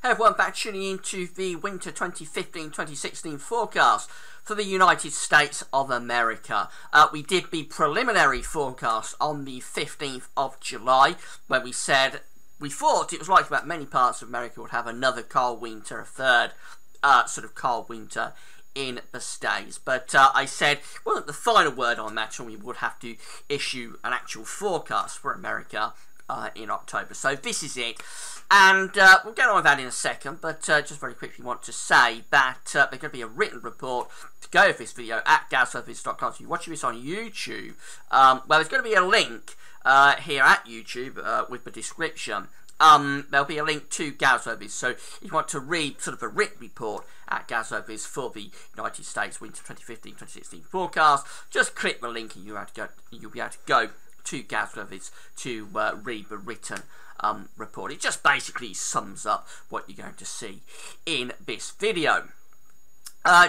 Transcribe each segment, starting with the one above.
Hey everyone, back tuning into the winter 2015-2016 forecast for the United States of America. We did the preliminary forecast on the 15th of July, where we said we thought it was likely that many parts of America would have another cold winter, a third sort of cold winter in the States. But I said it wasn't the final word on that, and we would have to issue an actual forecast for America in October. So this is it, and we'll get on with that in a second, but just very quickly want to say that there's going to be a written report to go with this video at GavService.com. So if you're watching this on YouTube, well, there's going to be a link here at YouTube with the description. There'll be a link to GavService, so if you want to read sort of a written report at GavService for the United States Winter 2015-2016 forecast, just click the link and you'll be able to go to GavService to read the written report. It just basically sums up what you're going to see in this video.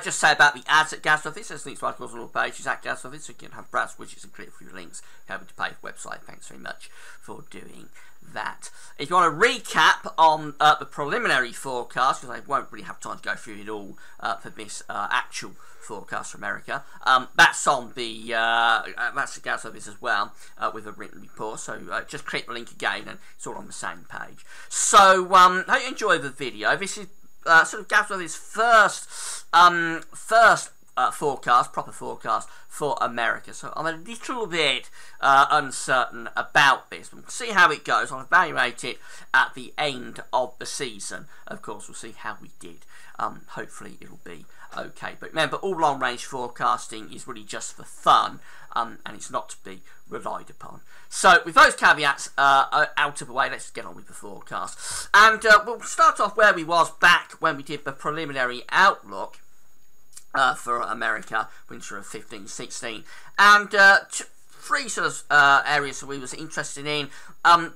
Just say about the ads at GavService. There's links to articles on all pages at GavService, so you can have browse widgets and click through links, helping to pay for the website. Thanks very much for doing that. If you want a recap on the preliminary forecast, because I won't really have time to go through it all for this actual forecast for America, that's on the that's the GavService as well, with a written report. So just click the link again, and it's all on the same page. So hope you enjoy the video. This is sort of GavService's first forecast, proper forecast for America. So I'm a little bit uncertain about this. We'll see how it goes. I'll evaluate it at the end of the season. Of course, we'll see how we did. Hopefully it'll be okay. But remember, all long-range forecasting is really just for fun, and it's not to be relied upon. So with those caveats out of the way, let's get on with the forecast. And we'll start off where we was back when we did the preliminary outlook for America, winter of 15-16, and three sort of areas that we was interested in,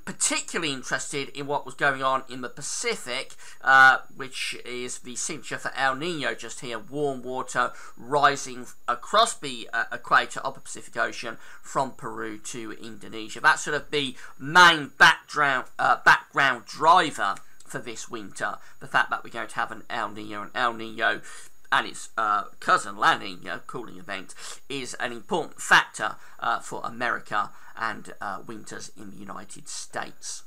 particularly interested in what was going on in the Pacific, which is the signature for El Nino just here, warm water rising across the equator of the Pacific Ocean from Peru to Indonesia. That's sort of the main background driver for this winter, the fact that we're going to have an El Nino and its cousin La Nina cooling event is an important factor for America and winters in the United States.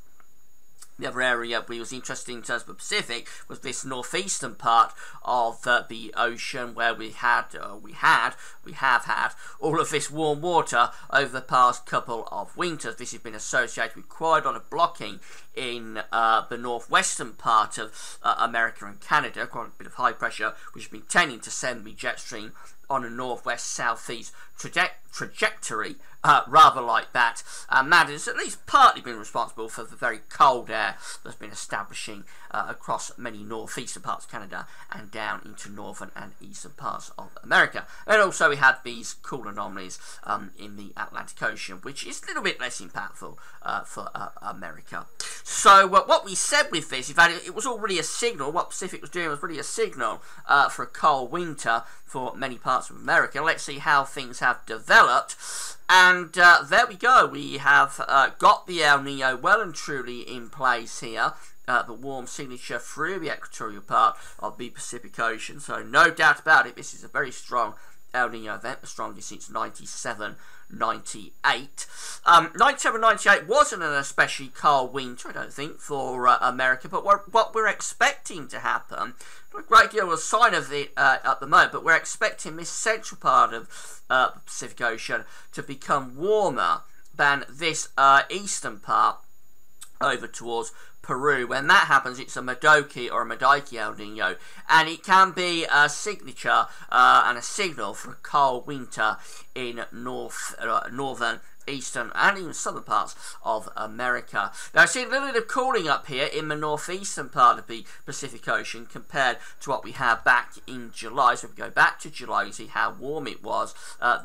The other area we was interested in terms of the Pacific was this northeastern part of the ocean, where we have had all of this warm water over the past couple of winters. This has been associated with quite a lot of blocking in the northwestern part of America and Canada, quite a bit of high pressure, which has been tending to send the jet stream on a northwest-southeast trajectory, rather like that, and that has at least partly been responsible for the very cold air that's been establishing across many northeastern parts of Canada and down into northern and eastern parts of America. And also we had these cool anomalies in the Atlantic Ocean, which is a little bit less impactful for America. So what we said with this, in fact, it was all really a signal. What Pacific was doing was really a signal for a cold winter for many parts of America. Let's see how things have developed. And there we go. We have got the El Nino well and truly in place here. The warm signature through the equatorial part of the Pacific Ocean. So no doubt about it, this is a very strong El Nino event, the strongest since 97-98. 97-98 wasn't an especially cold winter, I don't think, for America, but what we're expecting to happen, not a great deal of a sign of it at the moment, but we're expecting this central part of the Pacific Ocean to become warmer than this eastern part over towards Peru. When that happens, it's a Modoki or a Modaiki El Nino, and it can be a signature and a signal for a cold winter in northern, eastern and even southern parts of America. Now I see a little bit of cooling up here in the northeastern part of the Pacific Ocean compared to what we had back in July. So if we go back to July, you see how warm it was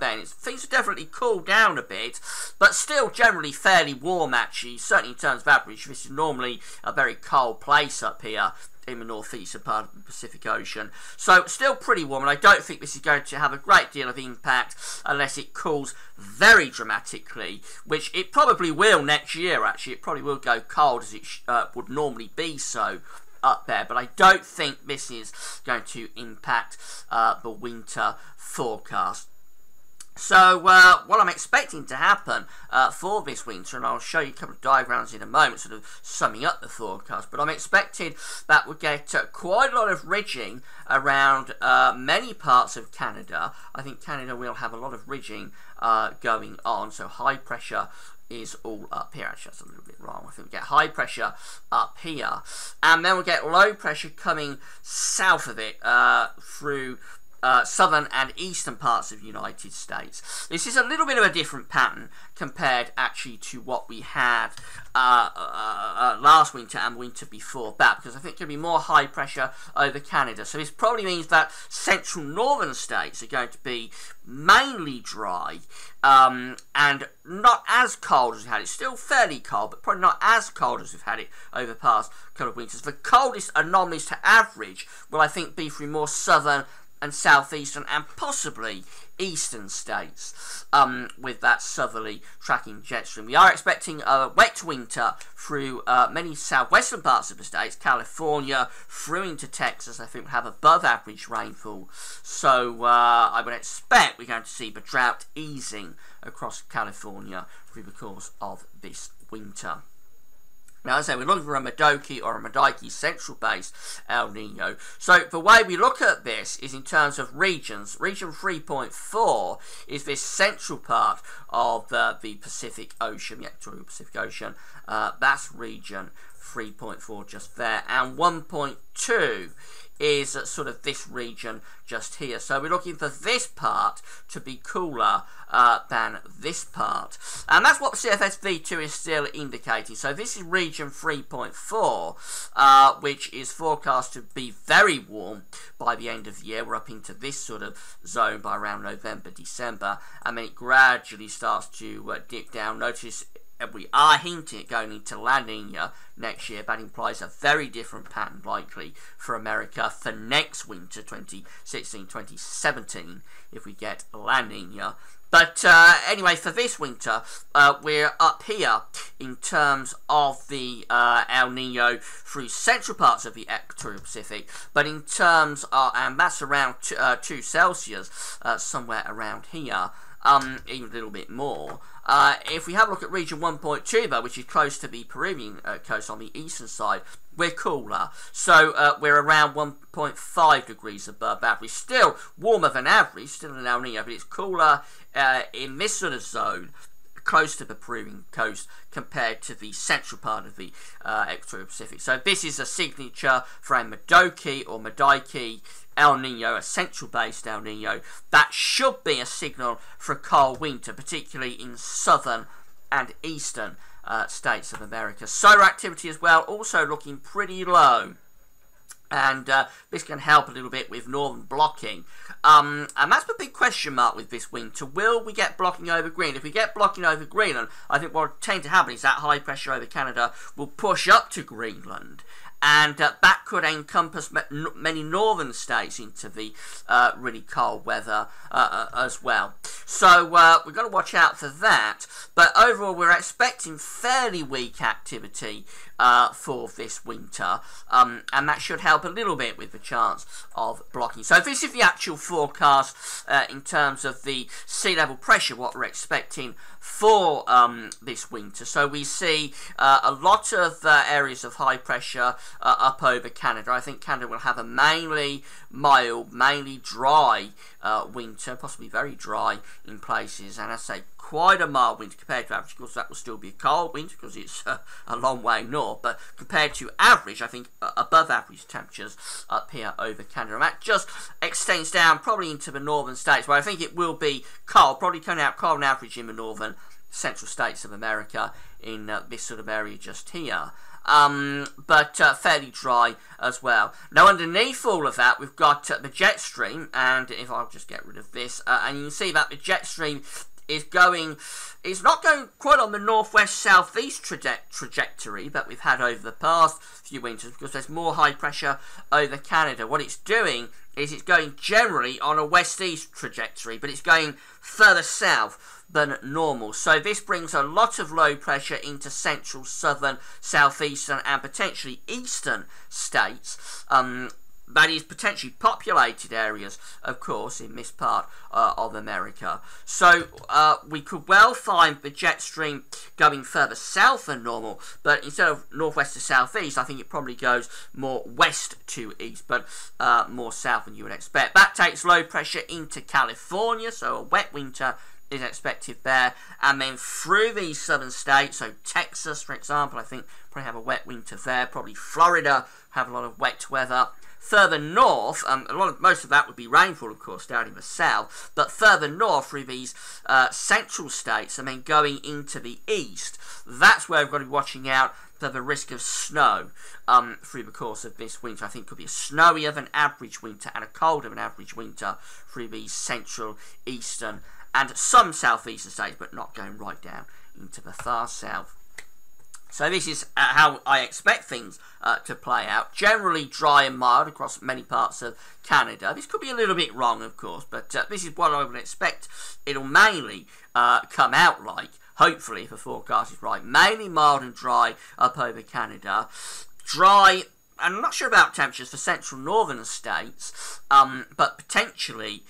then. Things have definitely cooled down a bit, but still generally fairly warm actually, certainly in terms of average. This is normally a very cold place up here in the northeastern part of the Pacific Ocean. So still pretty warm, and I don't think this is going to have a great deal of impact unless it cools very dramatically, which it probably will next year actually. It probably will go cold as it would normally be so up there, but I don't think this is going to impact the winter forecast. So what I'm expecting to happen for this winter, and I'll show you a couple of diagrams in a moment, sort of summing up the forecast, but I'm expecting that we'll get quite a lot of ridging around many parts of Canada. I think Canada will have a lot of ridging going on, so high pressure is all up here. Actually, that's a little bit wrong. I think we get high pressure up here, and then we'll get low pressure coming south of it through southern and eastern parts of the United States. This is a little bit of a different pattern compared actually to what we had last winter and winter before that, because I think there'll be more high pressure over Canada. So this probably means that central northern states are going to be mainly dry and not as cold as we've had. It's still fairly cold, but probably not as cold as we've had it over the past couple of winters. The coldest anomalies to average will, I think, be through more southern and southeastern and possibly eastern states with that southerly tracking jet stream. We are expecting a wet winter through many southwestern parts of the states, California through into Texas. I think we'll have above average rainfall, so I would expect we're going to see the drought easing across California through the course of this winter. Now, as I say, we're looking for a Modoki or a Modoki central-based El Nino. So the way we look at this is in terms of regions. Region 3.4 is this central part of the Pacific Ocean, the equatorial Pacific Ocean. That's region 3.4 just there. And 1.2 is sort of this region just here. So we're looking for this part to be cooler than this part. And that's what the CFS-V2 is still indicating. So this is region 3.4, which is forecast to be very warm by the end of the year. We're up into this sort of zone by around November, December. And then it gradually starts to dip down. Notice we are hinting at going into La Nina next year. That implies a very different pattern likely for America for next winter, 2016-2017, if we get La Nina. But anyway, for this winter, we're up here in terms of the El Nino through central parts of the equatorial Pacific. But in terms of, and that's around 2 Celsius, somewhere around here, even a little bit more. If we have a look at region 1.2 though, which is close to the Peruvian coast on the eastern side, we're cooler. So we're around 1.5 degrees above average. Still warmer than average, still in El Nino, but it's cooler in this sort of zone close to the Peruvian coast compared to the central part of the equatorial Pacific. So this is a signature for a Modoki or Modoki El Nino, a central-based El Nino. That should be a signal for a cold winter, particularly in southern and eastern states of America. Solar activity as well, also looking pretty low. And this can help a little bit with northern blocking. And that's the big question mark with this winter. Will we get blocking over Greenland? If we get blocking over Greenland, I think what will tend to happen is that high pressure over Canada will push up to Greenland. And that could encompass many northern states into the really cold weather as well. So we've got to watch out for that. But overall, we're expecting fairly weak activity for this winter. And that should help a little bit with the chance of blocking. So this is the actual forecast in terms of the sea level pressure, what we're expecting for this winter. So we see a lot of areas of high pressure up over Canada. I think Canada will have a mainly mild, mainly dry winter, possibly very dry in places, and I say quite a mild winter compared to average. Of course, that will still be a cold winter because it's a long way north, but compared to average, I think above average temperatures up here over Canada. And that just extends down probably into the northern states, where I think it will be cold, probably coming out cold on average in the northern central states of America in this sort of area just here. But fairly dry as well. Now, underneath all of that, we've got the jet stream, and if I'll just get rid of this, and you can see that the jet stream it's not going quite on the northwest-southeast trajectory that we've had over the past few winters, because there's more high pressure over Canada. What it's doing is it's going generally on a west-east trajectory, but it's going further south than normal. So this brings a lot of low pressure into central, southern, southeastern and potentially eastern states. That is potentially populated areas, of course, in this part of America. So we could well find the jet stream going further south than normal, but instead of northwest to southeast, I think it probably goes more west to east, but more south than you would expect. That takes low pressure into California, so a wet winter is expected there, and then through these southern states, so Texas, for example, I think probably have a wet winter there. Probably Florida have a lot of wet weather. Further north, most of that would be rainfall, of course, down in the south, but further north through these central states and then going into the east, that's where we've got to be watching out for the risk of snow through the course of this winter. I think it could be a snowier than average winter and a colder than average winter through these central, eastern and some southeastern states, but not going right down into the far south. So this is how I expect things to play out. Generally dry and mild across many parts of Canada. This could be a little bit wrong, of course, but this is what I would expect it'll mainly come out like, hopefully, if the forecast is right. Mainly mild and dry up over Canada. Dry, and I'm not sure about temperatures for central northern states, but potentially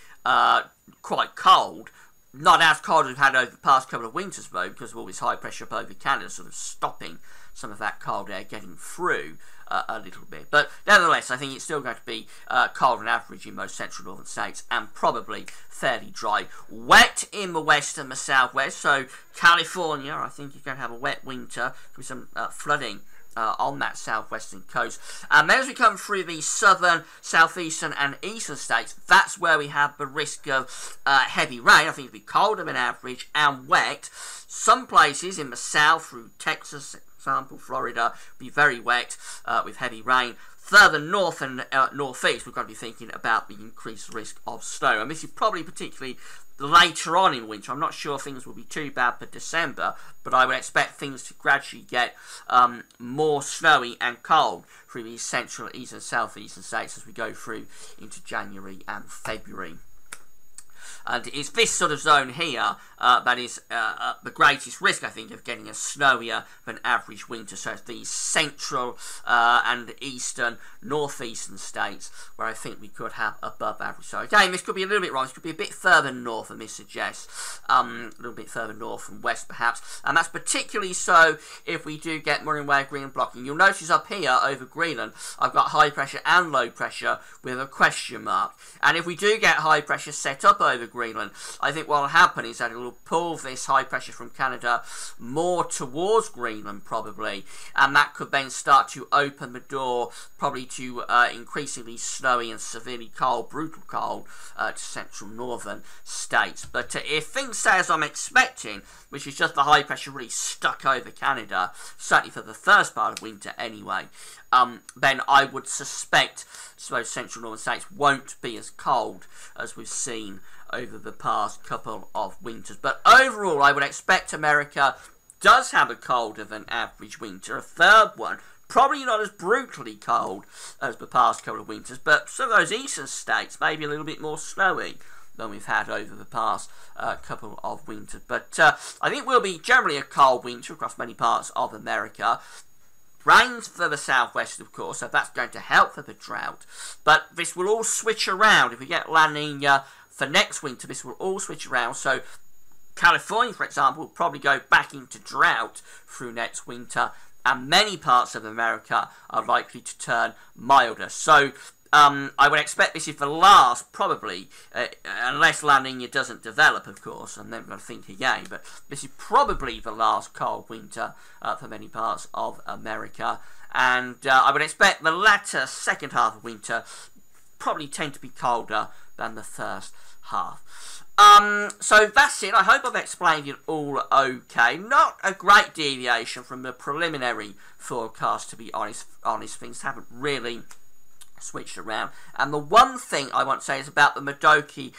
quite cold. Not as cold as we've had over the past couple of winters, though, because of all this high pressure up over Canada, sort of stopping some of that cold air getting through a little bit. But nevertheless, I think it's still going to be cold and average in most central northern states, and probably fairly dry. Wet in the west and the southwest, so California, I think you're going to have a wet winter with some flooding on that southwestern coast. And then as we come through the southern, southeastern and eastern states, that's where we have the risk of heavy rain. I think it'll be colder than average and wet. Some places in the south, through Texas, for example, Florida, will be very wet with heavy rain. Further north and northeast, we've got to be thinking about the increased risk of snow. And this is probably particularly later on in winter. I'm not sure things will be too bad for December, but I would expect things to gradually get more snowy and cold through these central, eastern, southeastern states as we go through into January and February. And it's this sort of zone here that is the greatest risk, I think, of getting a snowier than average winter. So it's these central and eastern, northeastern states where I think we could have above average. So again, this could be a little bit wrong. This could be a bit further north than this suggests. A little bit further north and west, perhaps. And that's particularly so if we do get marine wave Greenland blocking. You'll notice up here over Greenland, I've got high pressure and low pressure with a question mark. And if we do get high pressure set up over Greenland, I think what will happen is that it will pull this high pressure from Canada more towards Greenland probably, and that could then start to open the door probably to increasingly snowy and severely cold, brutal cold to central northern states. But if things stay as I'm expecting, which is just the high pressure really stuck over Canada, certainly for the first part of winter anyway, then I would suspect most central northern states won't be as cold as we've seen over the past couple of winters. But overall, I would expect America does have a colder than average winter, a third one. Probably not as brutally cold as the past couple of winters, but some of those eastern states may be a little bit more snowy than we've had over the past couple of winters. But I think we'll be generally a cold winter across many parts of America. Rains for the southwest, of course, so that's going to help for the drought. But this will all switch around. If we get La Nina for next winter, this will all switch around. So California, for example, will probably go back into drought through next winter, and many parts of America are likely to turn milder. So I would expect this is the last, probably, unless La Nina doesn't develop, of course, and then we're going to think again, but this is probably the last cold winter for many parts of America. And I would expect the latter second half of winter probably tend to be colder than the first half. So that's it. I hope I've explained it all okay. Not a great deviation from the preliminary forecast, to be honest. Things haven't really switched around. And the one thing I want to say is about the Modoki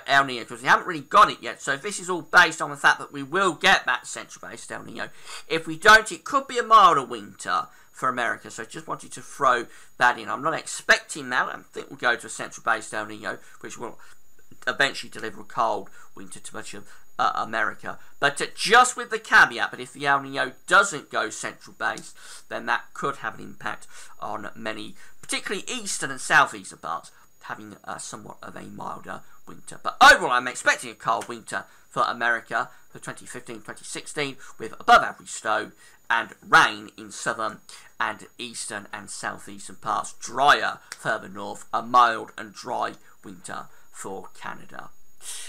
El Nino, because we haven't really got it yet. So if this is all based on the fact that we will get that central-based El Nino, if we don't, it could be a milder winter for America. So I just wanted to throw that in. I'm not expecting that. I think we'll go to a central-based El Nino, which will eventually deliver a cold winter to much of America. But just with the caveat that if the El Nino doesn't go central based, then that could have an impact on many, particularly eastern and southeastern parts, having somewhat of a milder winter. But overall, I'm expecting a cold winter for America for 2015-2016, with above average snow and rain in southern and eastern and southeastern parts. Drier further north, a mild and dry winter for Canada.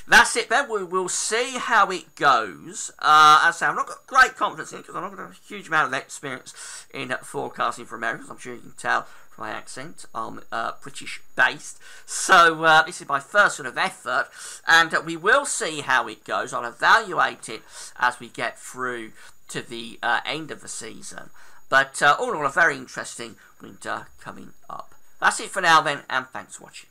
That's it then. We will see how it goes. As I say, I've not got great confidence in it because I'm not going to have a huge amount of experience in forecasting for America, as I'm sure you can tell from my accent. I'm British based. So this is my first sort of effort, and we will see how it goes. I'll evaluate it as we get through to the end of the season. But all in all, a very interesting winter coming up. That's it for now then, and thanks for watching.